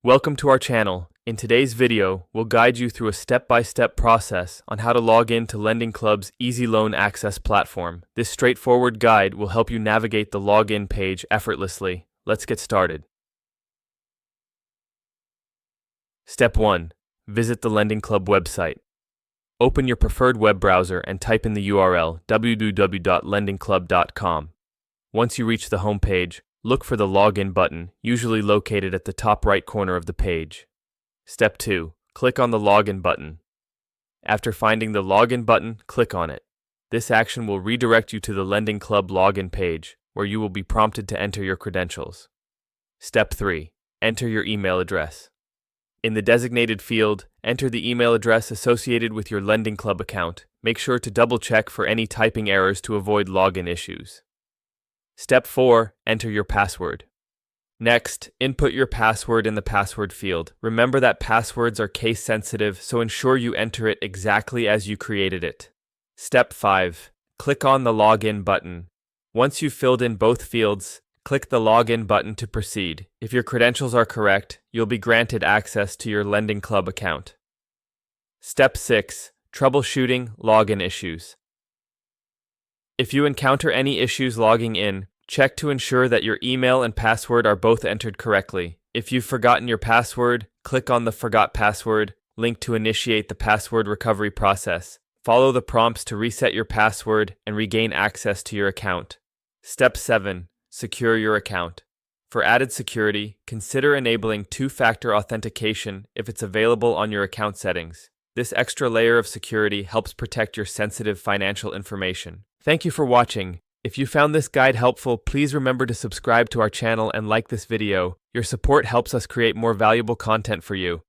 Welcome to our channel. In today's video, we'll guide you through a step-by-step process on how to log in to LendingClub's Easy Loan Access platform. This straightforward guide will help you navigate the login page effortlessly. Let's get started. Step 1. Visit the LendingClub website. Open your preferred web browser and type in the URL www.lendingclub.com. Once you reach the home page, look for the Login button, usually located at the top right corner of the page. Step 2. Click on the Login button. After finding the Login button, click on it. This action will redirect you to the LendingClub login page, where you will be prompted to enter your credentials. Step 3. Enter your email address. In the designated field, enter the email address associated with your LendingClub account. Make sure to double-check for any typing errors to avoid login issues. Step 4. Enter your password. Next, input your password in the password field. Remember that passwords are case-sensitive, so ensure you enter it exactly as you created it. Step 5. Click on the Login button. Once you've filled in both fields, click the Login button to proceed. If your credentials are correct, you'll be granted access to your LendingClub account. Step 6. Troubleshooting login issues. If you encounter any issues logging in, check to ensure that your email and password are both entered correctly. If you've forgotten your password, click on the Forgot Password link to initiate the password recovery process. Follow the prompts to reset your password and regain access to your account. Step 7. Secure your account. For added security, consider enabling two-factor authentication if it's available on your account settings. This extra layer of security helps protect your sensitive financial information. Thank you for watching. If you found this guide helpful, please remember to subscribe to our channel and like this video. Your support helps us create more valuable content for you.